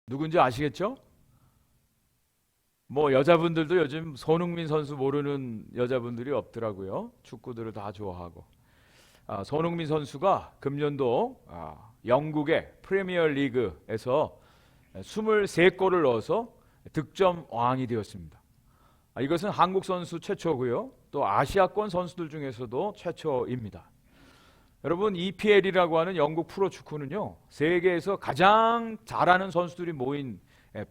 누군지 아시겠죠? 뭐 여자분들도 요즘 손흥민 선수 모르는 여자분들이 없더라고요. 축구들을 다 좋아하고. 손흥민 선수가 금년도 영국의 프리미어 리그에서 23골을 넣어서 득점 왕이 되었습니다. 이것은 한국 선수 최초고요. 또 아시아권 선수들 중에서도 최초입니다. 여러분, EPL이라고 하는 영국 프로 축구는요, 세계에서 가장 잘하는 선수들이 모인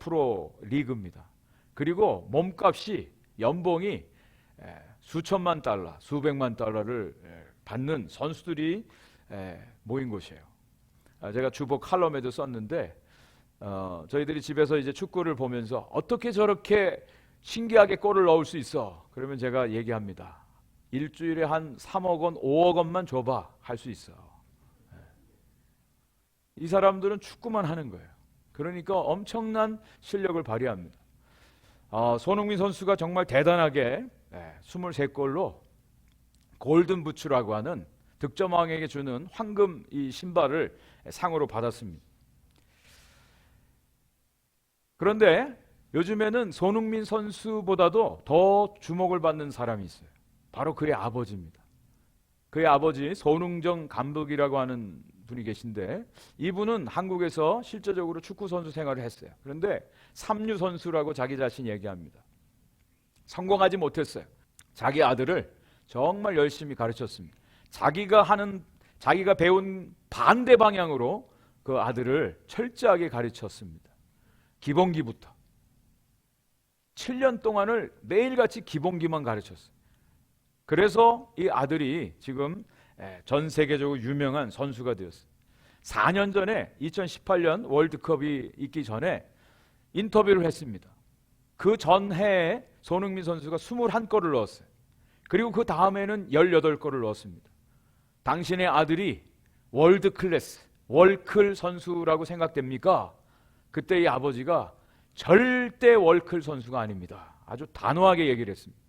프로 리그입니다. 그리고 몸값이, 연봉이 수천만 달러, 수백만 달러를 받는 선수들이 모인 곳이에요. 제가 주보 칼럼에도 썼는데, 저희들이 집에서 이제 축구를 보면서 어떻게 저렇게 신기하게 골을 넣을 수 있어? 그러면 제가 얘기합니다. 일주일에 한 3억 원, 5억 원만 줘봐, 할 수 있어. 이 사람들은 축구만 하는 거예요. 그러니까 엄청난 실력을 발휘합니다. 손흥민 선수가 정말 대단하게 23골로 골든 부츠라고 하는 득점왕에게 주는 황금 이 신발을 상으로 받았습니다. 그런데 요즘에는 손흥민 선수보다도 더 주목을 받는 사람이 있어요. 바로 그의 아버지입니다. 그의 아버지 손흥정 감독이라고 하는 분이 계신데, 이분은 한국에서 실제적으로 축구 선수 생활을 했어요. 그런데 삼류 선수라고 자기 자신이 얘기합니다. 성공하지 못했어요. 자기 아들을 정말 열심히 가르쳤습니다. 자기가 배운 반대 방향으로 그 아들을 철저하게 가르쳤습니다. 기본기부터 7년 동안을 매일같이 기본기만 가르쳤어요. 그래서 이 아들이 지금 전 세계적으로 유명한 선수가 되었어요. 4년 전에 2018년 월드컵이 있기 전에 인터뷰를 했습니다. 그 전해에 손흥민 선수가 21골을 넣었어요. 그리고 그 다음에는 18골을 넣었습니다. 당신의 아들이 월드 클래스, 월클 선수라고 생각됩니까? 그때 이 아버지가 절대 월클 선수가 아닙니다. 아주 단호하게 얘기를 했습니다.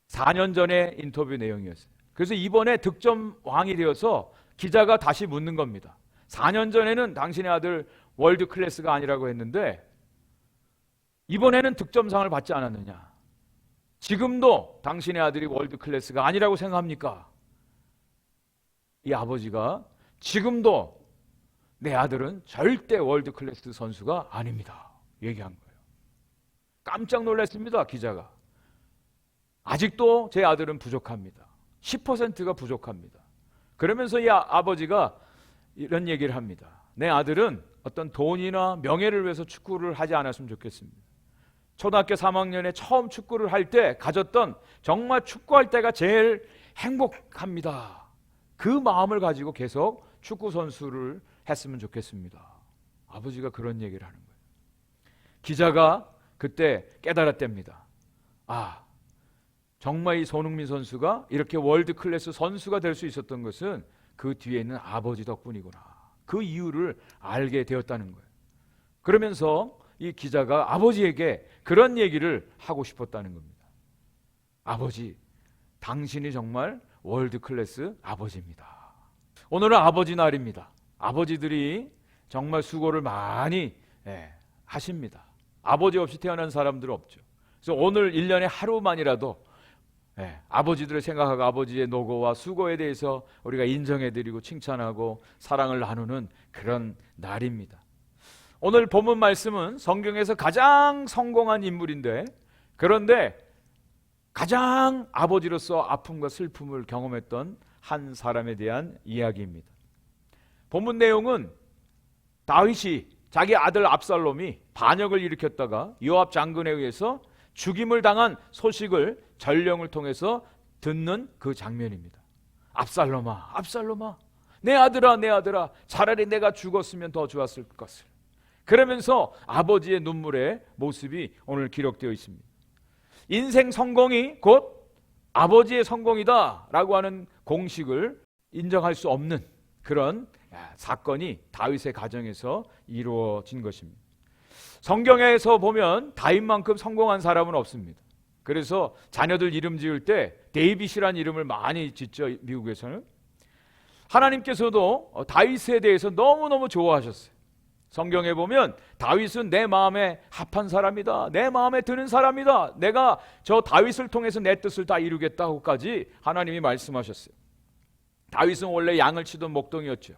4년 전에 인터뷰 내용이었어요. 그래서 이번에 득점 왕이 되어서 기자가 다시 묻는 겁니다. 4년 전에는 당신의 아들 월드 클래스가 아니라고 했는데 이번에는 득점상을 받지 않았느냐? 지금도 당신의 아들이 월드 클래스가 아니라고 생각합니까? 이 아버지가 지금도 내 아들은 절대 월드 클래스 선수가 아닙니다, 얘기한 거예요. 깜짝 놀랐습니다, 기자가. 아직도 제 아들은 부족합니다. 10%가 부족합니다. 그러면서 이 아버지가 이런 얘기를 합니다. 내 아들은 어떤 돈이나 명예를 위해서 축구를 하지 않았으면 좋겠습니다. 초등학교 3학년에 처음 축구를 할 때 가졌던, 정말 축구할 때가 제일 행복합니다. 그 마음을 가지고 계속 축구 선수를 했으면 좋겠습니다. 아버지가 그런 얘기를 하는 거예요. 기자가 그때 깨달았답니다. 정말 이 손흥민 선수가 이렇게 월드 클래스 선수가 될 수 있었던 것은 그 뒤에 있는 아버지 덕분이구나. 그 이유를 알게 되었다는 거예요. 그러면서 이 기자가 아버지에게 그런 얘기를 하고 싶었다는 겁니다. 아버지, 당신이 정말 월드 클래스 아버지입니다. 오늘은 아버지 날입니다. 아버지들이 정말 수고를 많이 하십니다. 아버지 없이 태어난 사람들은 없죠. 그래서 오늘 1년에 하루만이라도 아버지들을 생각하고 아버지의 노고와 수고에 대해서 우리가 인정해드리고 칭찬하고 사랑을 나누는 그런 날입니다. 오늘 본문 말씀은 성경에서 가장 성공한 인물인데, 그런데 가장 아버지로서 아픔과 슬픔을 경험했던 한 사람에 대한 이야기입니다. 본문 내용은 다윗이 자기 아들 압살롬이 반역을 일으켰다가 요압 장군에 의해서 죽임을 당한 소식을 전령을 통해서 듣는 그 장면입니다. 압살롬아, 압살롬아, 내 아들아, 내 아들아, 차라리 내가 죽었으면 더 좋았을 것을. 그러면서 아버지의 눈물의 모습이 오늘 기록되어 있습니다. 인생 성공이 곧 아버지의 성공이다 라고 하는 공식을 인정할 수 없는 그런 사건이 다윗의 가정에서 이루어진 것입니다. 성경에서 보면 다윗만큼 성공한 사람은 없습니다. 그래서 자녀들 이름 지을 때 데이빗이라는 이름을 많이 짓죠, 미국에서는. 하나님께서도 다윗에 대해서 너무너무 좋아하셨어요. 성경에 보면 다윗은 내 마음에 합한 사람이다, 내 마음에 드는 사람이다, 내가 저 다윗을 통해서 내 뜻을 다 이루겠다고까지 하나님이 말씀하셨어요. 다윗은 원래 양을 치던 목동이었죠.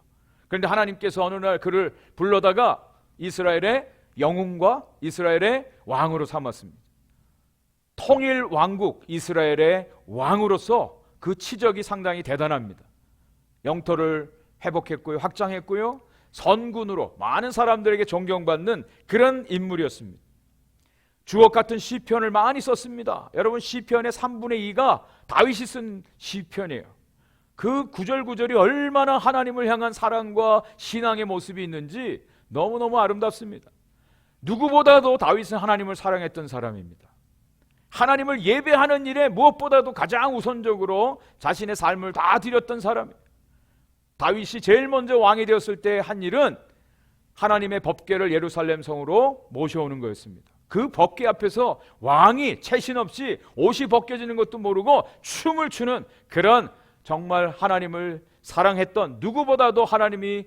그런데 하나님께서 어느 날 그를 불러다가 이스라엘의 영웅과 이스라엘의 왕으로 삼았습니다. 통일 왕국 이스라엘의 왕으로서 그 치적이 상당히 대단합니다. 영토를 회복했고요, 확장했고요, 선군으로 많은 사람들에게 존경받는 그런 인물이었습니다. 주옥 같은 시편을 많이 썼습니다. 여러분, 시편의 3분의 2가 다윗이 쓴 시편이에요. 그 구절구절이 얼마나 하나님을 향한 사랑과 신앙의 모습이 있는지 너무너무 아름답습니다. 누구보다도 다윗은 하나님을 사랑했던 사람입니다. 하나님을 예배하는 일에 무엇보다도 가장 우선적으로 자신의 삶을 다 드렸던 사람이에요. 다윗이 제일 먼저 왕이 되었을 때 한 일은 하나님의 법궤를 예루살렘 성으로 모셔오는 거였습니다. 그 법궤 앞에서 왕이 채신 없이 옷이 벗겨지는 것도 모르고 춤을 추는 그런 정말 하나님을 사랑했던, 누구보다도 하나님이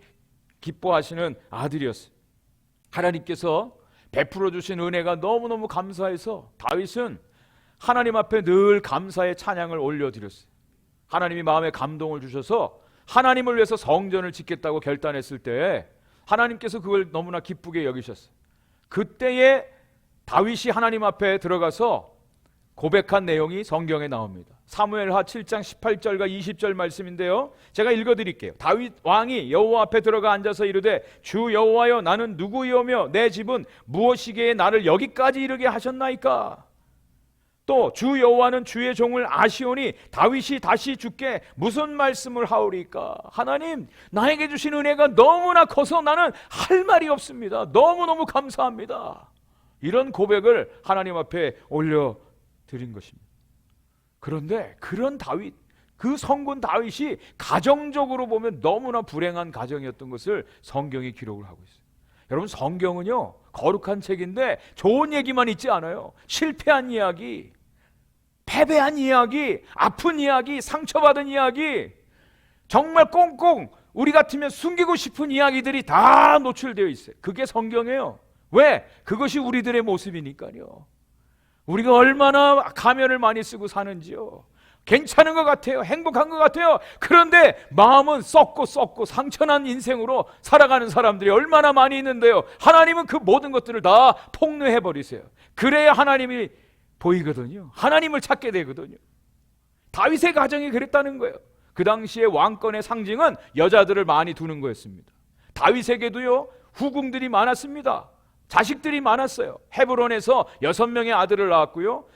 기뻐하시는 아들이었어요. 하나님께서 베풀어 주신 은혜가 너무너무 감사해서 다윗은 하나님 앞에 늘 감사의 찬양을 올려드렸어요. 하나님이 마음에 감동을 주셔서 하나님을 위해서 성전을 짓겠다고 결단했을 때 하나님께서 그걸 너무나 기쁘게 여기셨어요. 그때에 다윗이 하나님 앞에 들어가서 고백한 내용이 성경에 나옵니다. 사무엘하 7장 18절과 20절 말씀인데요, 제가 읽어드릴게요. 다윗 왕이 여호와 앞에 들어가 앉아서 이르되, 주 여호와여, 나는 누구이오며 내 집은 무엇이기에 나를 여기까지 이르게 하셨나이까? 또 주 여호와는 주의 종을 아시오니 다윗이 다시 주께 무슨 말씀을 하오리까? 하나님, 나에게 주신 은혜가 너무나 커서 나는 할 말이 없습니다. 너무너무 감사합니다. 이런 고백을 하나님 앞에 올려드린 것입니다. 그런데 그런 다윗, 그 성군 다윗이 가정적으로 보면 너무나 불행한 가정이었던 것을 성경이 기록을 하고 있어요. 여러분, 성경은요 거룩한 책인데 좋은 얘기만 있지 않아요. 실패한 이야기, 패배한 이야기, 아픈 이야기, 상처받은 이야기, 정말 꽁꽁 우리 같으면 숨기고 싶은 이야기들이 다 노출되어 있어요. 그게 성경이에요. 왜? 그것이 우리들의 모습이니까요. 우리가 얼마나 가면을 많이 쓰고 사는지요. 괜찮은 것 같아요, 행복한 것 같아요. 그런데 마음은 썩고 상처난 인생으로 살아가는 사람들이 얼마나 많이 있는데요. 하나님은 그 모든 것들을 다 폭로해버리세요. 그래야 하나님이 보이거든요. 하나님을 찾게 되거든요. 다윗의 가정이 그랬다는 거예요. 그 당시에 왕권의 상징은 여자들을 많이 두는 거였습니다. 다윗에게도요 후궁들이 많았습니다. 자식들이 많았어요. 헤브론에서 6명의 아들을 낳았고요,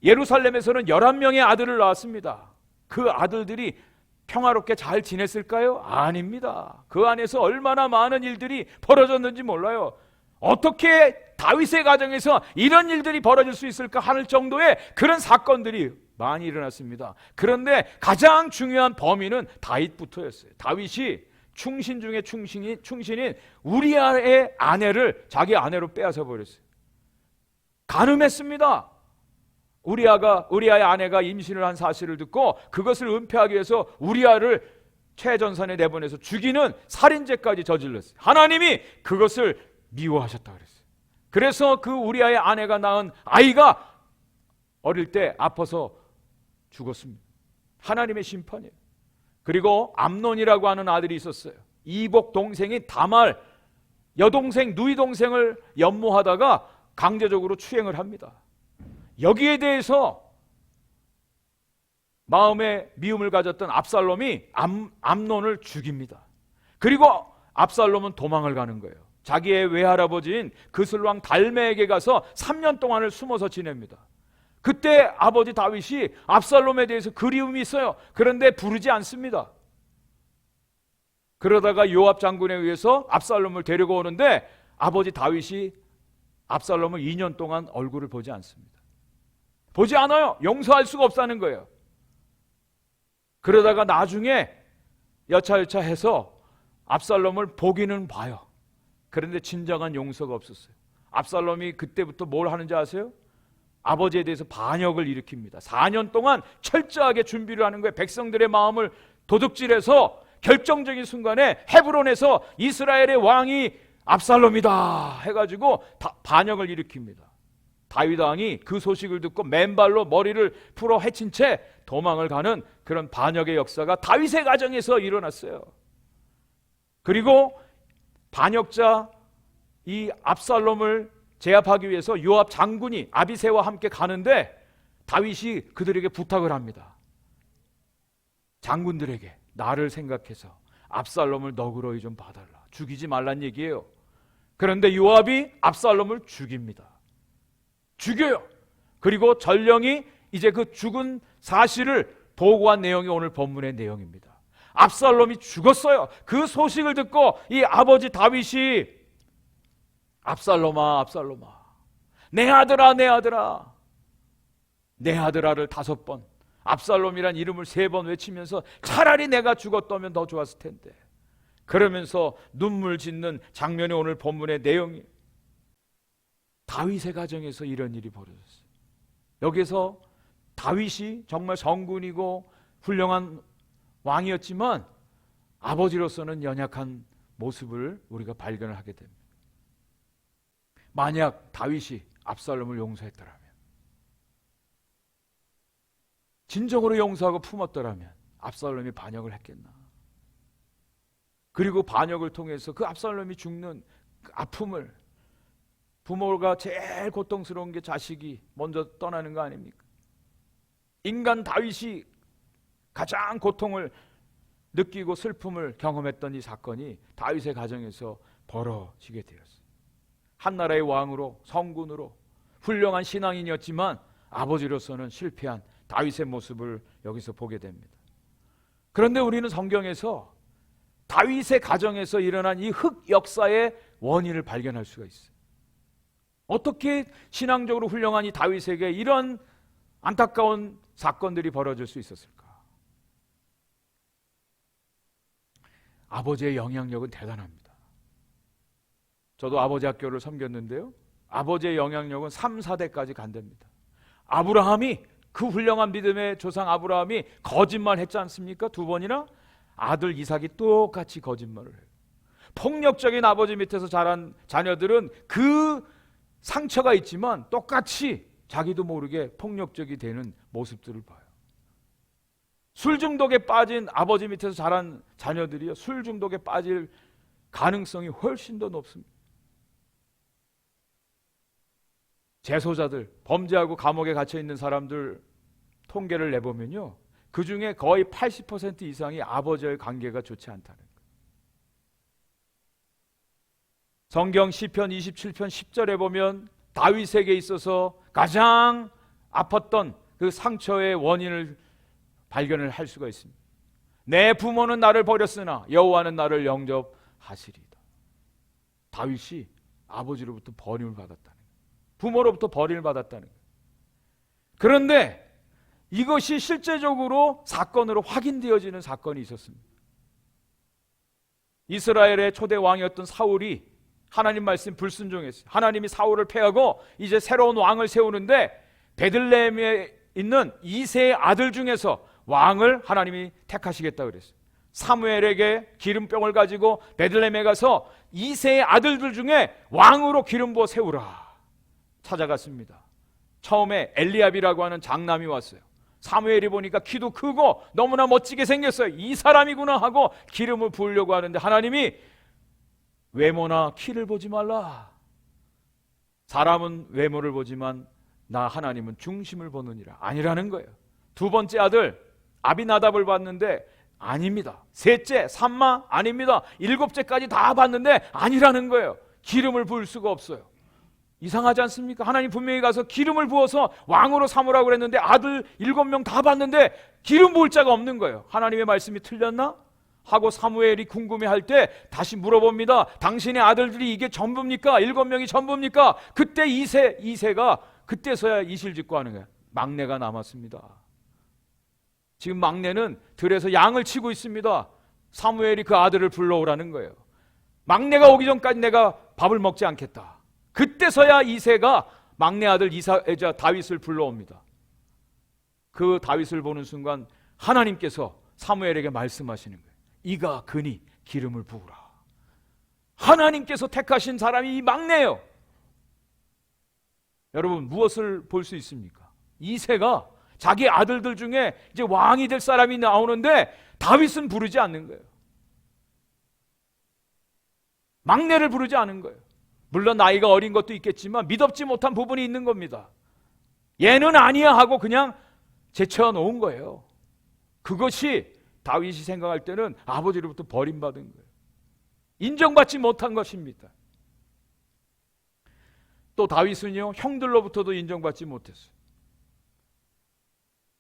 예루살렘에서는 11명의 아들을 낳았습니다. 그 아들들이 평화롭게 잘 지냈을까요? 아닙니다. 그 안에서 얼마나 많은 일들이 벌어졌는지 몰라요. 어떻게 다윗의 가정에서 이런 일들이 벌어질 수 있을까 할 정도의 그런 사건들이 많이 일어났습니다. 그런데 가장 중요한 범인은 다윗부터였어요. 다윗이 충신 중에 충신인 우리아의 아내를 자기 아내로 빼앗아 버렸어요. 간음했습니다. 우리아의 아내가 임신을 한 사실을 듣고 그것을 은폐하기 위해서 우리아를 최전선에 내보내서 죽이는 살인죄까지 저질렀어요. 하나님이 그것을 미워하셨다 그랬어요. 그래서 그 우리아의 아내가 낳은 아이가 어릴 때 아파서 죽었습니다. 하나님의 심판이에요. 그리고 암논이라고 하는 아들이 있었어요. 이복 동생인 다말 여동생 누이 동생을 연모하다가 강제적으로 추행을 합니다. 여기에 대해서 마음에 미움을 가졌던 압살롬이 암논을 죽입니다. 그리고 압살롬은 도망을 가는 거예요. 자기의 외할아버지인 그슬왕 달메에게 가서 3년 동안을 숨어서 지냅니다. 그때 아버지 다윗이 압살롬에 대해서 그리움이 있어요. 그런데 부르지 않습니다. 그러다가 요압 장군에 의해서 압살롬을 데리고 오는데 아버지 다윗이 압살롬을 2년 동안 얼굴을 보지 않습니다. 보지 않아요. 용서할 수가 없다는 거예요. 그러다가 나중에 여차여차해서 압살롬을 보기는 봐요. 그런데 진정한 용서가 없었어요. 압살롬이 그때부터 뭘 하는지 아세요? 아버지에 대해서 반역을 일으킵니다. 4년 동안 철저하게 준비를 하는 거예요. 백성들의 마음을 도둑질해서 결정적인 순간에 헤브론에서 이스라엘의 왕이 압살롬이다 해가지고 반역을 일으킵니다. 다윗 왕이 그 소식을 듣고 맨발로 머리를 풀어 헤친 채 도망을 가는 그런 반역의 역사가 다윗의 가정에서 일어났어요. 그리고 반역자 이 압살롬을 제압하기 위해서 요압 장군이 아비새와 함께 가는데 다윗이 그들에게 부탁을 합니다. 장군들에게 나를 생각해서 압살롬을 너그러이 좀 봐달라. 죽이지 말란 얘기예요. 그런데 요압이 압살롬을 죽입니다. 죽여요. 그리고 전령이 이제 그 죽은 사실을 보고한 내용이 오늘 본문의 내용입니다. 압살롬이 죽었어요. 그 소식을 듣고 이 아버지 다윗이 압살롬아, 압살롬아, 내 아들아, 내 아들아, 내 아들아를 5번, 압살롬이란 이름을 3번 외치면서 차라리 내가 죽었다면 더 좋았을 텐데, 그러면서 눈물 짓는 장면이 오늘 본문의 내용이에요. 다윗의 가정에서 이런 일이 벌어졌어요. 여기서 다윗이 정말 성군이고 훌륭한 왕이었지만 아버지로서는 연약한 모습을 우리가 발견을 하게 됩니다. 만약 다윗이 압살롬을 용서했더라면, 진정으로 용서하고 품었더라면 압살롬이 반역을 했겠나? 그리고 반역을 통해서 그 압살롬이 죽는 그 아픔을, 부모가 제일 고통스러운 게 자식이 먼저 떠나는 거 아닙니까? 인간 다윗이 가장 고통을 느끼고 슬픔을 경험했던 이 사건이 다윗의 가정에서 벌어지게 되었어요. 한나라의 왕으로, 성군으로 훌륭한 신앙인이었지만 아버지로서는 실패한 다윗의 모습을 여기서 보게 됩니다. 그런데 우리는 성경에서 다윗의 가정에서 일어난 이 흑역사의 원인을 발견할 수가 있어요. 어떻게 신앙적으로 훌륭한 이 다윗에게 이런 안타까운 사건들이 벌어질 수 있었을까? 아버지의 영향력은 대단합니다. 저도 아버지 학교를 섬겼는데요, 아버지의 영향력은 3, 4대까지 간답니다. 아브라함이, 그 훌륭한 믿음의 조상 아브라함이 거짓말 했지 않습니까? 2번이나 아들 이삭이 똑같이 거짓말을 해요. 폭력적인 아버지 밑에서 자란 자녀들은 그 상처가 있지만 똑같이 자기도 모르게 폭력적이 되는 모습들을 봐요. 술 중독에 빠진 아버지 밑에서 자란 자녀들이요, 술 중독에 빠질 가능성이 훨씬 더 높습니다. 재소자들, 범죄하고 감옥에 갇혀 있는 사람들 통계를 내보면요, 그 중에 거의 80% 이상이 아버지와의 관계가 좋지 않다는 거예요. 성경 시편 27편 10절에 보면 다윗에게 있어서 가장 아팠던 그 상처의 원인을 발견을 할 수가 있습니다. 내 부모는 나를 버렸으나 여호와는 나를 영접하시리다. 다윗이 아버지로부터 버림을 받았다는 거예요. 부모로부터 버림을 받았다는 거예요. 그런데 이것이 실제적으로 사건으로 확인되어지는 사건이 있었습니다. 이스라엘의 초대 왕이었던 사울이 하나님 말씀 불순종했어요. 하나님이 사울을 패하고 이제 새로운 왕을 세우는데 베들레헴에 있는 이새의 아들 중에서 왕을 하나님이 택하시겠다 그랬어요. 사무엘에게 기름병을 가지고 베들레헴에 가서 이새의 아들들 중에 왕으로 기름 부어 세우라 찾아갔습니다. 처음에 엘리압이라고 하는 장남이 왔어요. 사무엘이 보니까 키도 크고 너무나 멋지게 생겼어요. 이 사람이구나 하고 기름을 부으려고 하는데 하나님이 외모나 키를 보지 말라. 사람은 외모를 보지만 나 하나님은 중심을 보느니라. 아니라는 거예요. 2번째 아들 아비나답을 봤는데 아닙니다. 셋째 삼마 아닙니다. 7째까지 다 봤는데 아니라는 거예요. 기름을 부을 수가 없어요. 이상하지 않습니까? 하나님 분명히 가서 기름을 부어서 왕으로 삼으라고 그랬는데 아들 7명 다 봤는데 기름 부을 자가 없는 거예요. 하나님의 말씀이 틀렸나? 하고 사무엘이 궁금해할 때 다시 물어봅니다. 당신의 아들들이 이게 전부입니까? 7명이 전부입니까? 그때 이새가 그때서야 이실직고 하는 거예요. 막내가 남았습니다. 지금 막내는 들에서 양을 치고 있습니다. 사무엘이 그 아들을 불러오라는 거예요. 막내가 오기 전까지 내가 밥을 먹지 않겠다. 그때서야 이새가 막내 아들 다윗을 불러옵니다. 그 다윗을 보는 순간 하나님께서 사무엘에게 말씀하시는 거예요. 이가 그니 기름을 부으라. 하나님께서 택하신 사람이 이 막내예요. 여러분, 무엇을 볼 수 있습니까? 이새가 자기 아들들 중에 이제 왕이 될 사람이 나오는데 다윗은 부르지 않는 거예요. 막내를 부르지 않은 거예요. 물론 나이가 어린 것도 있겠지만 믿업지 못한 부분이 있는 겁니다. 얘는 아니야 하고 그냥 제쳐 놓은 거예요. 그것이 다윗이 생각할 때는 아버지로부터 버림받은 거예요. 인정받지 못한 것입니다. 또 다윗은요, 형들로부터도 인정받지 못했어요.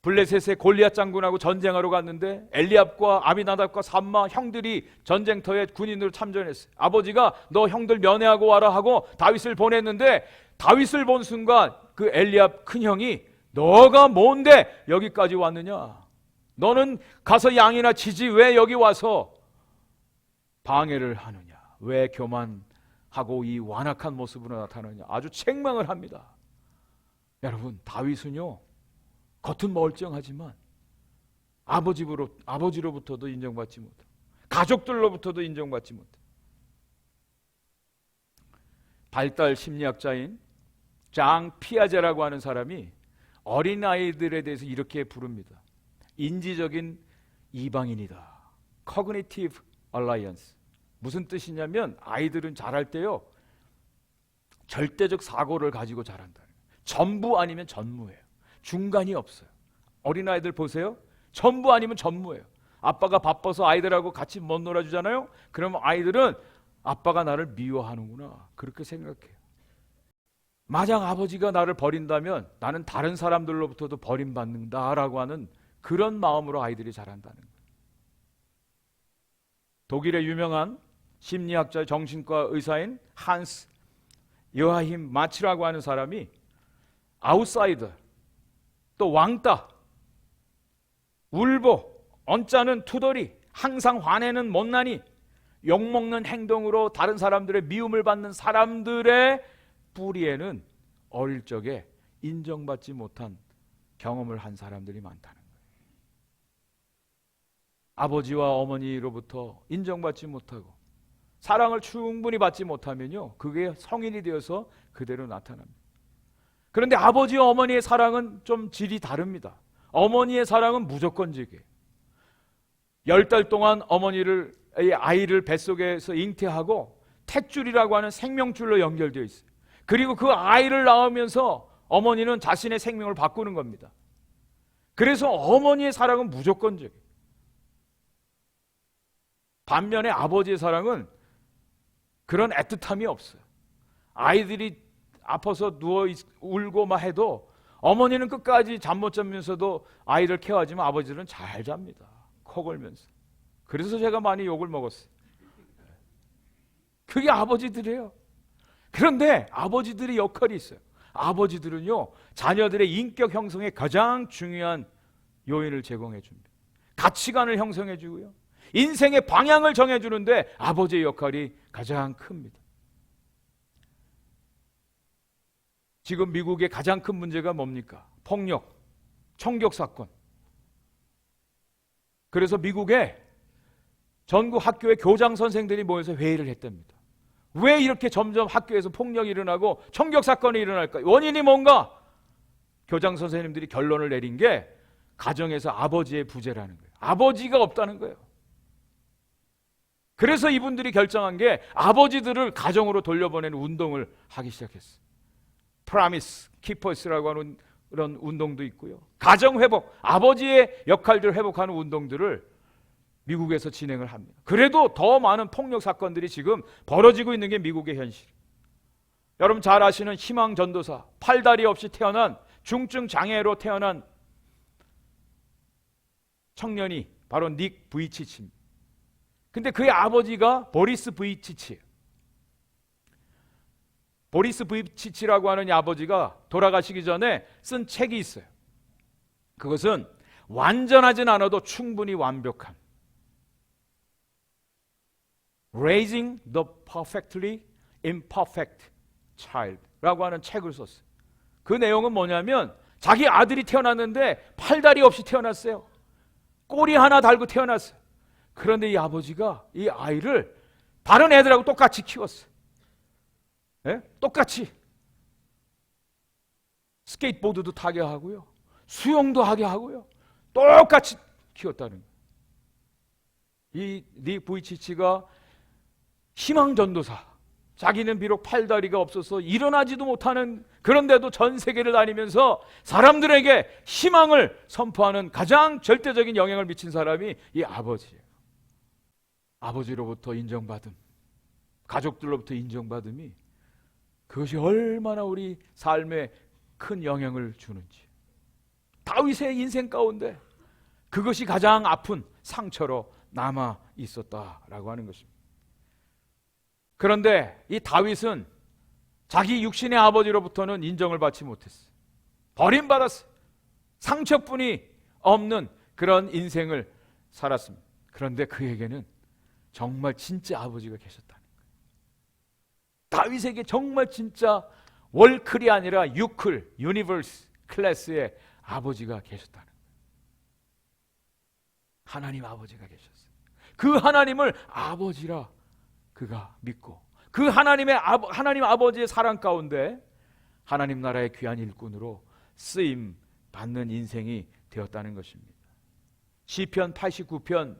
블레셋의 골리앗 장군하고 전쟁하러 갔는데 엘리압과 아비나답과 삼마 형들이 전쟁터에 군인으로 참전했어요. 아버지가 너 형들 면회하고 와라 하고 다윗을 보냈는데 다윗을 본 순간 그 엘리압 큰형이 너가 뭔데 여기까지 왔느냐? 너는 가서 양이나 치지 왜 여기 와서 방해를 하느냐? 왜 교만하고 이 완악한 모습으로 나타나느냐? 아주 책망을 합니다. 여러분, 다윗은요, 겉은 멀쩡하지만 아버지로부터도 인정받지 못해, 가족들로부터도 인정받지 못해. 발달 심리학자인 장 피아제라고 하는 사람이 어린아이들에 대해서 이렇게 부릅니다. 인지적인 이방인이다. Cognitive Alliance. 무슨 뜻이냐면 아이들은 자랄 때요, 절대적 사고를 가지고 자란다. 전부 아니면 전무예요. 중간이 없어요. 어린아이들 보세요. 전부 아니면 전무예요. 아빠가 바빠서 아이들하고 같이 못 놀아주잖아요. 그러면 아이들은 아빠가 나를 미워하는구나, 그렇게 생각해요. 만약 아버지가 나를 버린다면 나는 다른 사람들로부터도 버림받는다라고 하는 그런 마음으로 아이들이 자란다는 거예요. 독일의 유명한 심리학자, 정신과 의사인 한스 요하힘 마츠라고 하는 사람이 아웃사이더, 또 왕따, 울보, 언짢은 투덜이, 항상 화내는 못난이, 욕먹는 행동으로 다른 사람들의 미움을 받는 사람들의 뿌리에는 어릴 적에 인정받지 못한 경험을 한 사람들이 많다는 거예요. 아버지와 어머니로부터 인정받지 못하고 사랑을 충분히 받지 못하면요, 그게 성인이 되어서 그대로 나타납니다. 그런데 아버지와 어머니의 사랑은 좀 질이 다릅니다. 어머니의 사랑은 무조건적이에요. 10달 동안 아이를 뱃속에서 잉태하고 탯줄이라고 하는 생명줄로 연결되어 있어요. 그리고 그 아이를 낳으면서 어머니는 자신의 생명을 바꾸는 겁니다. 그래서 어머니의 사랑은 무조건적이에요. 반면에 아버지의 사랑은 그런 애틋함이 없어요. 아이들이 아파서 누워 울고 막 해도 어머니는 끝까지 잠 못 자면서도 아이를 케어하지만 아버지들은 잘 잡니다. 코 걸면서. 그래서 제가 많이 욕을 먹었어요. 그게 아버지들이에요. 그런데 아버지들의 역할이 있어요. 아버지들은요, 자녀들의 인격 형성에 가장 중요한 요인을 제공해 줍니다. 가치관을 형성해 주고요, 인생의 방향을 정해 주는데 아버지의 역할이 가장 큽니다. 지금 미국의 가장 큰 문제가 뭡니까? 폭력, 총격 사건. 그래서 미국에 전국 학교의 교장 선생들이 모여서 회의를 했답니다. 왜 이렇게 점점 학교에서 폭력이 일어나고 총격 사건이 일어날까? 원인이 뭔가? 교장 선생님들이 결론을 내린 게 가정에서 아버지의 부재라는 거예요. 아버지가 없다는 거예요. 그래서 이분들이 결정한 게 아버지들을 가정으로 돌려보내는 운동을 하기 시작했어요. 프라미스 키퍼스라고 하는 그런 운동도 있고요, 가정 회복, 아버지의 역할들을 회복하는 운동들을 미국에서 진행을 합니다. 그래도 더 많은 폭력 사건들이 지금 벌어지고 있는 게 미국의 현실. 여러분 잘 아시는 희망 전도사, 팔다리 없이 태어난 중증 장애로 태어난 청년이 바로 닉 부이치치입니다. 근데 그의 아버지가 보리스 부이치치예요. 보리스 부이치치라고 하는 아버지가 돌아가시기 전에 쓴 책이 있어요. 그것은 완전하진 않아도 충분히 완벽한 Raising the Perfectly Imperfect Child라고 하는 책을 썼어요. 그 내용은 뭐냐면 자기 아들이 태어났는데 팔다리 없이 태어났어요. 꼬리 하나 달고 태어났어요. 그런데 이 아버지가 이 아이를 다른 애들하고 똑같이 키웠어요. 예? 똑같이 스케이트보드도 타게 하고요, 수영도 하게 하고요, 똑같이 키웠다는 거예요. 이 닉 부이치치가 희망전도사, 자기는 비록 팔다리가 없어서 일어나지도 못하는, 그런데도 전 세계를 다니면서 사람들에게 희망을 선포하는 가장 절대적인 영향을 미친 사람이 이 아버지예요. 아버지로부터 인정받음, 가족들로부터 인정받음이, 그것이 얼마나 우리 삶에 큰 영향을 주는지. 다윗의 인생 가운데 그것이 가장 아픈 상처로 남아 있었다라고 하는 것입니다. 그런데 이 다윗은 자기 육신의 아버지로부터는 인정을 받지 못했어요. 버림받았어요. 상처뿐이 없는 그런 인생을 살았습니다. 그런데 그에게는 정말 진짜 아버지가 계셨다는 거예요. 다윗에게 정말 진짜 월클이 아니라 유클, 유니버스 클래스의 아버지가 계셨다는 거예요. 하나님 아버지가 계셨어요. 그 하나님을 아버지라 그가 믿고, 그 하나님 아버지의 사랑 가운데 하나님 나라의 귀한 일꾼으로 쓰임 받는 인생이 되었다는 것입니다. 시편 89편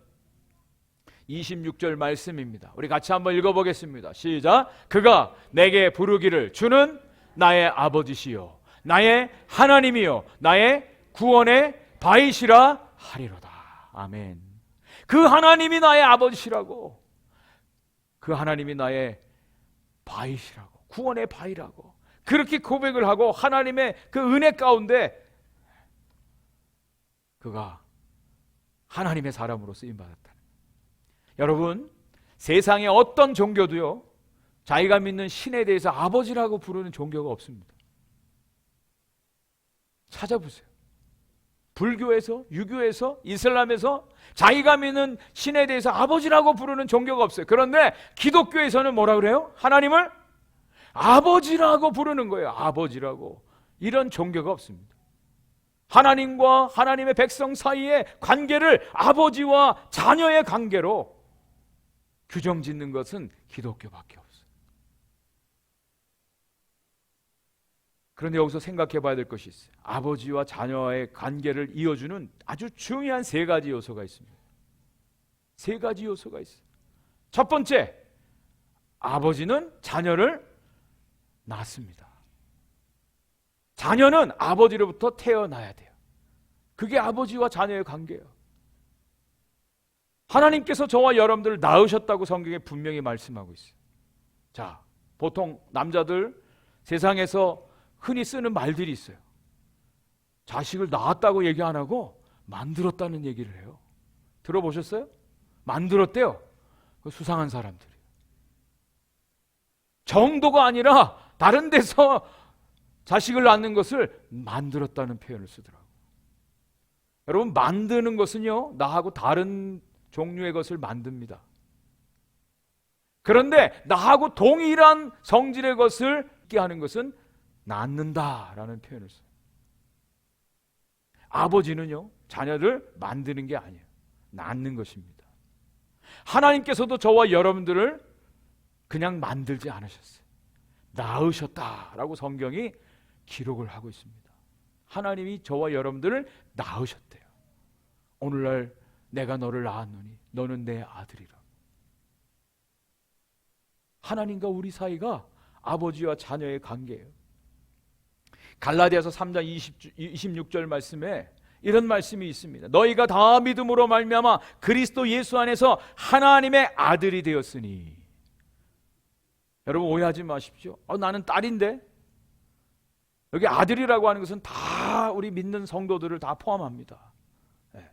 26절 말씀입니다. 우리 같이 한번 읽어보겠습니다. 시작. 그가 내게 부르기를 주는 나의 아버지시요 나의 하나님이요 나의 구원의 바위시라 하리로다. 아멘. 그 하나님이 나의 아버지시라고, 그 하나님이 나의 바위시라고, 구원의 바위라고 그렇게 고백을 하고 하나님의 그 은혜 가운데 그가 하나님의 사람으로 쓰임받았다. 여러분, 세상의 어떤 종교도요, 자기가 믿는 신에 대해서 아버지라고 부르는 종교가 없습니다. 찾아보세요. 불교에서, 유교에서, 이슬람에서 자기가 믿는 신에 대해서 아버지라고 부르는 종교가 없어요. 그런데 기독교에서는 뭐라 그래요? 하나님을 아버지라고 부르는 거예요. 아버지라고. 이런 종교가 없습니다. 하나님과 하나님의 백성 사이의 관계를 아버지와 자녀의 관계로 규정짓는 것은 기독교밖에 없어요. 그런데 여기서 생각해 봐야 될 것이 있어요. 아버지와 자녀의 관계를 이어주는 아주 중요한 세 가지 요소가 있습니다. 세 가지 요소가 있어요. 첫 번째, 아버지는 자녀를 낳습니다. 자녀는 아버지로부터 태어나야 돼요. 그게 아버지와 자녀의 관계예요. 하나님께서 저와 여러분들을 낳으셨다고 성경에 분명히 말씀하고 있어요. 자, 보통 남자들 세상에서 흔히 쓰는 말들이 있어요. 자식을 낳았다고 얘기 안 하고 만들었다는 얘기를 해요. 들어보셨어요? 만들었대요. 그 수상한 사람들이에요. 정도가 아니라 다른 데서 자식을 낳는 것을 만들었다는 표현을 쓰더라고요. 여러분, 만드는 것은요, 나하고 다른 종류의 것을 만듭니다. 그런데 나하고 동일한 성질의 것을 있게 하는 것은 낳는다라는 표현을 써요. 아버지는요, 자녀를 만드는 게 아니에요. 낳는 것입니다. 하나님께서도 저와 여러분들을 그냥 만들지 않으셨어요. 낳으셨다라고 성경이 기록을 하고 있습니다. 하나님이 저와 여러분들을 낳으셨대요. 오늘날 내가 너를 낳았노니 너는 내 아들이라. 하나님과 우리 사이가 아버지와 자녀의 관계예요. 갈라디아서 3장 26절 말씀에 이런 말씀이 있습니다. 너희가 다 믿음으로 말미암아 그리스도 예수 안에서 하나님의 아들이 되었으니. 여러분, 오해하지 마십시오. 나는 딸인데. 여기 아들이라고 하는 것은 다 우리 믿는 성도들을 다 포함합니다. 네.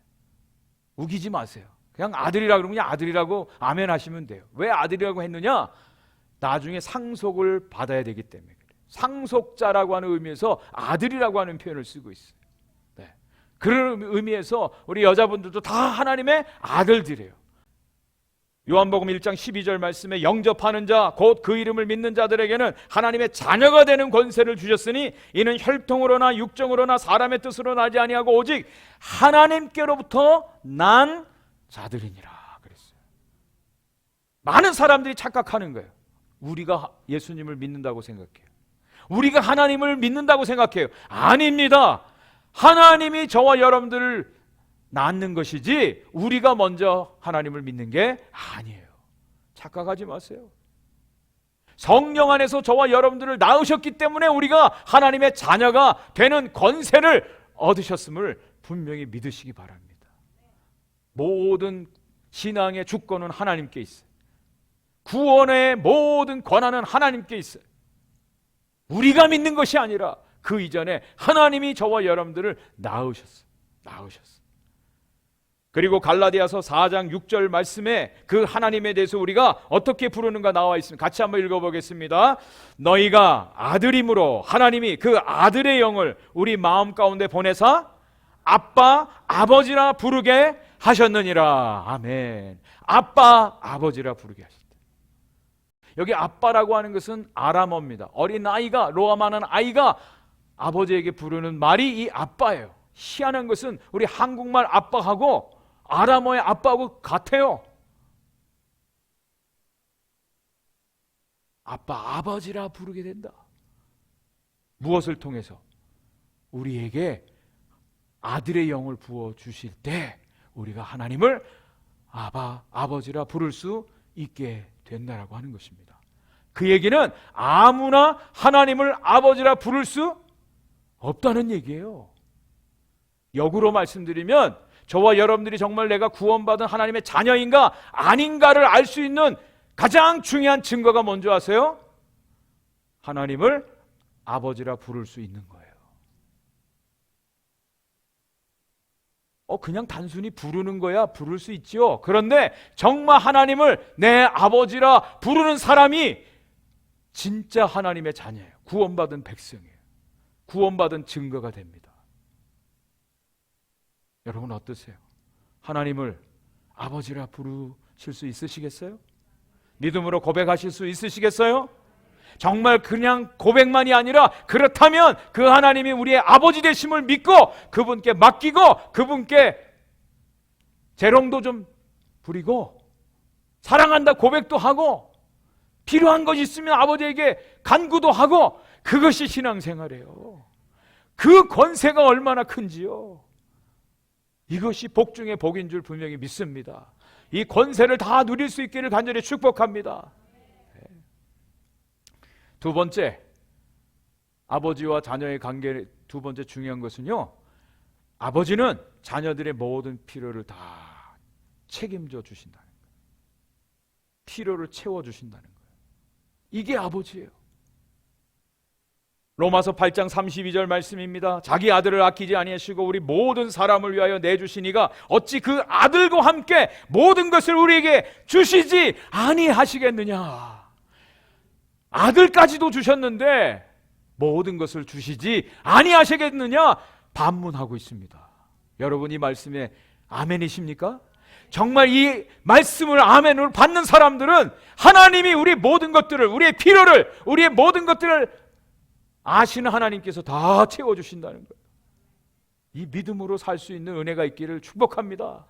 우기지 마세요. 그냥 아들이라고 그러면 그냥 아들이라고 아멘 하시면 돼요. 왜 아들이라고 했느냐? 나중에 상속을 받아야 되기 때문에. 상속자라고 하는 의미에서 아들이라고 하는 표현을 쓰고 있어요. 네. 그런 의미에서 우리 여자분들도 다 하나님의 아들들이에요. 요한복음 1장 12절 말씀에 영접하는 자 곧 그 이름을 믿는 자들에게는 하나님의 자녀가 되는 권세를 주셨으니 이는 혈통으로나 육정으로나 사람의 뜻으로 나지 아니하고 오직 하나님께로부터 난 자들이니라 그랬어요. 많은 사람들이 착각하는 거예요. 우리가 예수님을 믿는다고 생각해요. 우리가 하나님을 믿는다고 생각해요. 아닙니다. 하나님이 저와 여러분들을 낳는 것이지 우리가 먼저 하나님을 믿는 게 아니에요. 착각하지 마세요. 성령 안에서 저와 여러분들을 낳으셨기 때문에 우리가 하나님의 자녀가 되는 권세를 얻으셨음을 분명히 믿으시기 바랍니다. 모든 신앙의 주권은 하나님께 있어요. 구원의 모든 권한은 하나님께 있어요. 우리가 믿는 것이 아니라 그 이전에 하나님이 저와 여러분들을 낳으셨어요. 그리고 갈라디아서 4장 6절 말씀에 그 하나님에 대해서 우리가 어떻게 부르는가 나와 있습니다. 같이 한번 읽어보겠습니다. 너희가 아들임으로 하나님이 그 아들의 영을 우리 마음 가운데 보내사 아빠, 아버지라 부르게 하셨느니라. 아멘. 아빠, 아버지라 부르게 하셨다. 여기 아빠라고 하는 것은 아람어입니다. 어린 아이가, 로아마는 아이가 아버지에게 부르는 말이 이 아빠예요. 희한한 것은 우리 한국말 아빠하고 아람어의 아빠하고 같아요. 아빠, 아버지라 부르게 된다. 무엇을 통해서? 우리에게 아들의 영을 부어주실 때 우리가 하나님을 아바, 아버지라 부를 수 있게 된다라고 하는 것입니다. 그 얘기는 아무나 하나님을 아버지라 부를 수 없다는 얘기예요. 역으로 말씀드리면 저와 여러분들이 정말 내가 구원받은 하나님의 자녀인가 아닌가를 알 수 있는 가장 중요한 증거가 뭔지 아세요? 하나님을 아버지라 부를 수 있는 거예요. 그냥 단순히 부르는 거야 부를 수 있죠. 그런데 정말 하나님을 내 아버지라 부르는 사람이 진짜 하나님의 자녀예요. 구원받은 백성이에요. 구원받은 증거가 됩니다. 여러분 어떠세요? 하나님을 아버지라 부르실 수 있으시겠어요? 믿음으로 고백하실 수 있으시겠어요? 정말 그냥 고백만이 아니라 그렇다면 그 하나님이 우리의 아버지 되심을 믿고 그분께 맡기고 그분께 재롱도 좀 부리고 사랑한다 고백도 하고 필요한 것이 있으면 아버지에게 간구도 하고 그것이 신앙생활이에요. 그 권세가 얼마나 큰지요. 이것이 복 중에 복인 줄 분명히 믿습니다. 이 권세를 다 누릴 수 있기를 간절히 축복합니다. 두 번째, 아버지와 자녀의 관계 두 번째 중요한 것은요, 아버지는 자녀들의 모든 필요를 다 책임져 주신다는 거예요. 필요를 채워주신다는 거예요. 이게 아버지예요. 로마서 8장 32절 말씀입니다. 자기 아들을 아끼지 아니하시고 우리 모든 사람을 위하여 내주시니가 어찌 그 아들과 함께 모든 것을 우리에게 주시지 아니하시겠느냐. 아들까지도 주셨는데 모든 것을 주시지 아니하시겠느냐 반문하고 있습니다. 여러분 이 말씀에 아멘이십니까? 정말 이 말씀을 아멘으로 받는 사람들은 하나님이 우리 모든 것들을, 우리의 필요를, 우리의 모든 것들을 아시는 하나님께서 다 채워주신다는 거예요. 이 믿음으로 살 수 있는 은혜가 있기를 축복합니다.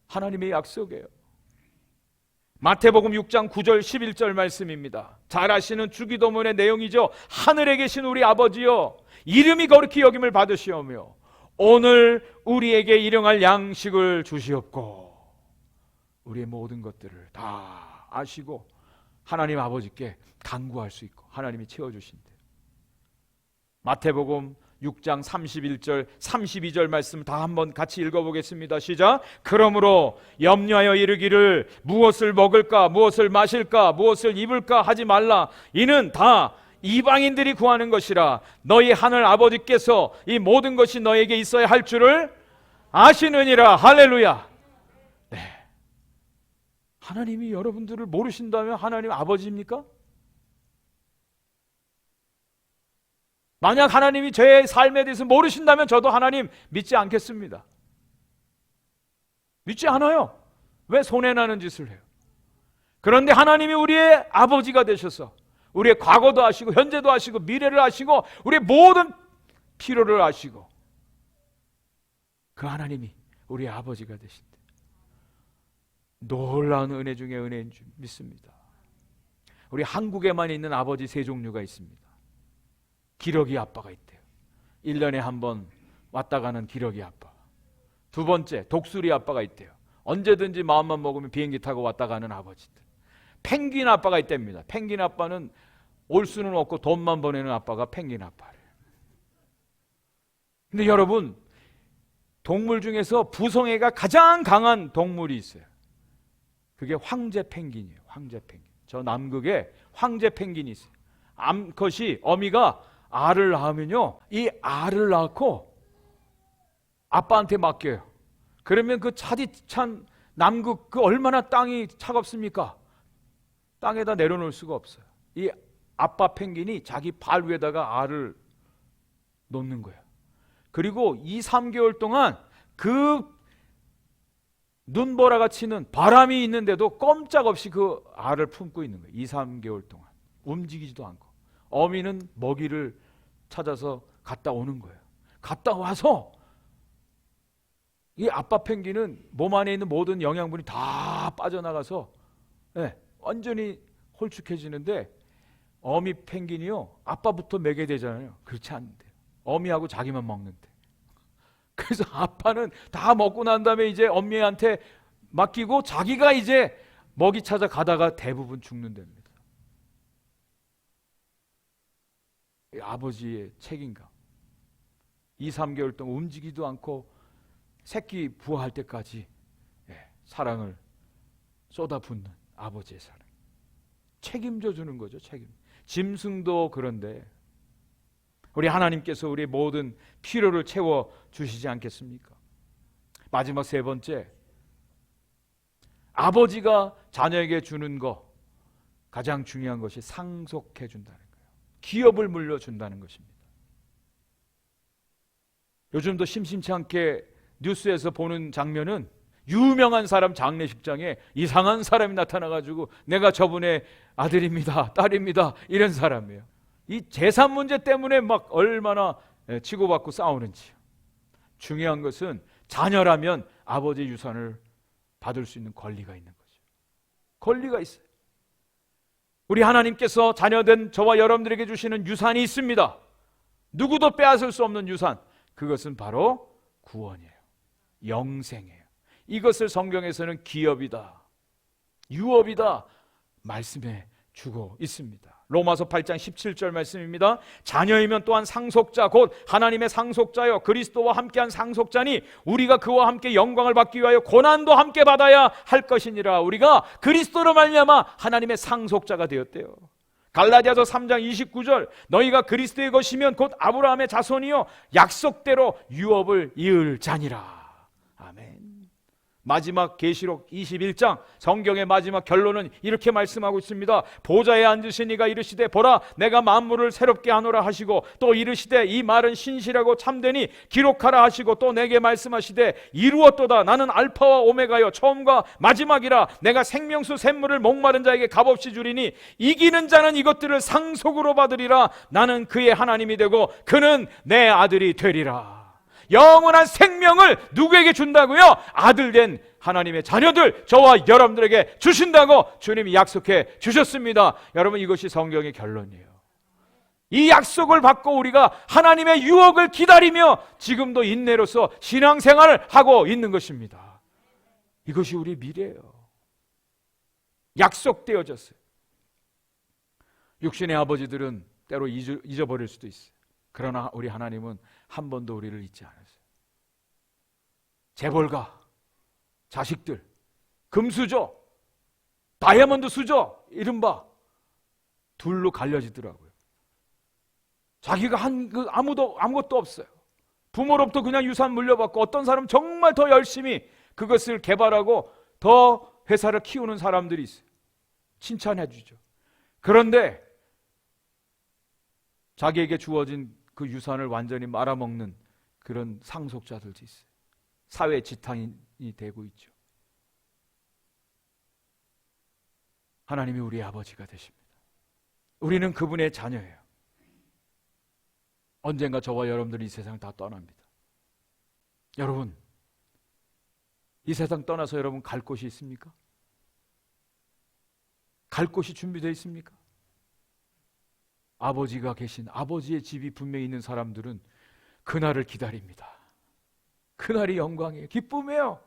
하나님의 약속이에요. 마태복음 6장 9절 11절 말씀입니다. 잘 아시는 주기도문의 내용이죠. 하늘에 계신 우리 아버지여 이름이 거룩히 여김을 받으시오며 오늘 우리에게 일용할 양식을 주시옵고. 우리의 모든 것들을 다 아시고 하나님 아버지께 간구할 수 있고 하나님이 채워주신대. 마태복음 6장 31절 32절 말씀 다 한번 같이 읽어보겠습니다. 시작. 그러므로 염려하여 이르기를 무엇을 먹을까 무엇을 마실까 무엇을 입을까 하지 말라. 이는 다 이방인들이 구하는 것이라. 너희 하늘 아버지께서 이 모든 것이 너에게 있어야 할 줄을 아시느니라. 할렐루야. 네. 하나님이 여러분들을 모르신다면 하나님 아버지입니까? 만약 하나님이 제 삶에 대해서 모르신다면 저도 하나님 믿지 않겠습니다. 믿지 않아요. 왜 손해나는 짓을 해요? 그런데 하나님이 우리의 아버지가 되셔서 우리의 과거도 아시고 현재도 아시고 미래를 아시고 우리의 모든 필요를 아시고 그 하나님이 우리의 아버지가 되신대. 놀라운 은혜 중에 은혜인 줄 믿습니다. 우리 한국에만 있는 아버지 세 종류가 있습니다. 기러기 아빠가 있대요. 1년에 한 번 왔다 가는 기러기 아빠. 두 번째, 독수리 아빠가 있대요. 언제든지 마음만 먹으면 비행기 타고 왔다 가는 아버지들. 펭귄 아빠가 있답니다. 펭귄 아빠는 올 수는 없고 돈만 보내는 아빠가 펭귄 아빠래요. 근데 여러분, 동물 중에서 부성애가 가장 강한 동물이 있어요. 그게 황제 펭귄이에요. 황제 펭귄. 저 남극에 황제 펭귄이 있어요. 암컷이, 어미가 알을 낳으면요, 이 알을 낳고 아빠한테 맡겨요. 그러면 그 차디찬 남극, 그 얼마나 땅이 차갑습니까? 땅에다 내려놓을 수가 없어요. 이 아빠 펭귄이 자기 발 위에다가 알을 놓는 거예요. 그리고 2, 3개월 동안 그 눈보라가 치는 바람이 있는데도 꼼짝없이 그 알을 품고 있는 거예요. 2, 3개월 동안 움직이지도 않고. 어미는 먹이를 찾아서 갔다 오는 거예요. 갔다 와서 이 아빠 펭귄은 몸 안에 있는 모든 영양분이 다 빠져나가서 완전히 홀쭉해지는데, 어미 펭귄이요, 아빠부터 먹여야 되잖아요. 그렇지 않는데 어미하고 자기만 먹는데. 그래서 아빠는 다 먹고 난 다음에 이제 어미한테 맡기고 자기가 이제 먹이 찾아 가다가 대부분 죽는답니다. 아버지의 책임감. 2, 3개월 동안 움직이지도 않고 새끼 부화할 때까지 사랑을 쏟아붓는 아버지의 사랑. 책임져 주는 거죠. 책임. 짐승도 그런데 우리 하나님께서 우리 모든 필요를 채워 주시지 않겠습니까? 마지막 세 번째, 아버지가 자녀에게 주는 거 가장 중요한 것이 상속해 준다는 거예요. 기업을 물려준다는 것입니다. 요즘도 심심치 않게 뉴스에서 보는 장면은 유명한 사람 장례식장에 이상한 사람이 나타나가지고 내가 저분의 아들입니다, 딸입니다, 이런 사람이에요. 이 재산 문제 때문에 막 얼마나 치고받고 싸우는지. 중요한 것은 자녀라면 아버지의 유산을 받을 수 있는 권리가 있는 거죠. 권리가 있어요. 우리 하나님께서 자녀된 저와 여러분들에게 주시는 유산이 있습니다. 누구도 빼앗을 수 없는 유산. 그것은 바로 구원이에요. 영생이에요. 이것을 성경에서는 기업이다, 유업이다 말씀해 주고 있습니다. 로마서 8장 17절 말씀입니다. 자녀이면 또한 상속자, 곧 하나님의 상속자여 그리스도와 함께한 상속자니 우리가 그와 함께 영광을 받기 위하여 고난도 함께 받아야 할 것이니라. 우리가 그리스도로 말미암아 하나님의 상속자가 되었대요. 갈라디아서 3장 29절 너희가 그리스도의 것이면 곧 아브라함의 자손이요 약속대로 유업을 이을 자니라. 아멘. 마지막 계시록 21장 성경의 마지막 결론은 이렇게 말씀하고 있습니다. 보좌에 앉으신 이가 이르시되 보라 내가 만물을 새롭게 하노라 하시고 또 이르시되 이 말은 신실하고 참되니 기록하라 하시고 또 내게 말씀하시되 이루었도다. 나는 알파와 오메가여 처음과 마지막이라. 내가 생명수 샘물을 목마른 자에게 값없이 주리니 이기는 자는 이것들을 상속으로 받으리라. 나는 그의 하나님이 되고 그는 내 아들이 되리라. 영원한 생명을 누구에게 준다고요? 아들된 하나님의 자녀들, 저와 여러분들에게 주신다고 주님이 약속해 주셨습니다. 여러분, 이것이 성경의 결론이에요. 이 약속을 받고 우리가 하나님의 유혹을 기다리며 지금도 인내로서 신앙생활을 하고 있는 것입니다. 이것이 우리 미래예요. 약속되어졌어요. 육신의 아버지들은 때로 잊어버릴 수도 있어요. 그러나 우리 하나님은 한 번도 우리를 잊지 않았어요. 재벌가, 자식들, 금수저, 다이아몬드 수저, 이른바 둘로 갈려지더라고요. 자기가 한 그 아무것도 없어요. 부모로부터 그냥 유산 물려받고, 어떤 사람은 정말 더 열심히 그것을 개발하고 더 회사를 키우는 사람들이 있어요. 칭찬해 주죠. 그런데 자기에게 주어진 그 유산을 완전히 말아먹는 그런 상속자들도 있어요. 사회 지탕이 되고 있죠. 하나님이 우리의 아버지가 되십니다. 우리는 그분의 자녀예요. 언젠가 저와 여러분들이 이 세상 다 떠납니다. 여러분, 이 세상 떠나서 여러분 갈 곳이 있습니까? 갈 곳이 준비되어 있습니까? 아버지가 계신 아버지의 집이 분명히 있는 사람들은 그날을 기다립니다. 그날이 영광이에요. 기쁨이에요.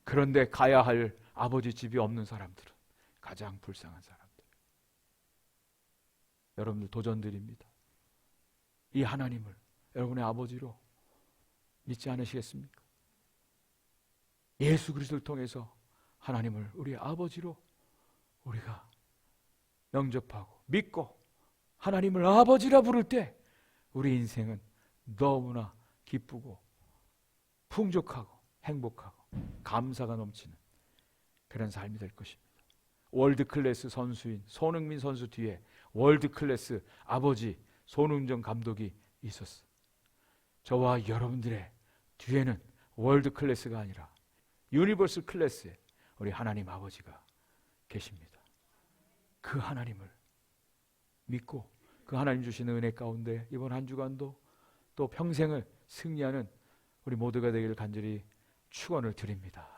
그런데 가야 할 아버지 집이 없는 사람들은 가장 불쌍한 사람들. 여러분들 도전드립니다. 이 하나님을 여러분의 아버지로 믿지 않으시겠습니까? 예수 그리스도를 통해서 하나님을 우리의 아버지로 우리가 영접하고 믿고 하나님을 아버지라 부를 때 우리 인생은 너무나 기쁘고 풍족하고 행복하고 감사가 넘치는 그런 삶이 될 것입니다. 월드클래스 선수인 손흥민 선수 뒤에 월드클래스 아버지 손흥정 감독이 있었어. 저와 여러분들의 뒤에는 월드클래스가 아니라 유니버스 클래스의 우리 하나님 아버지가 계십니다. 그 하나님을 믿고 그 하나님 주시는 은혜 가운데 이번 한 주간도 또 평생을 승리하는 우리 모두가 되기를 간절히 축원을 드립니다.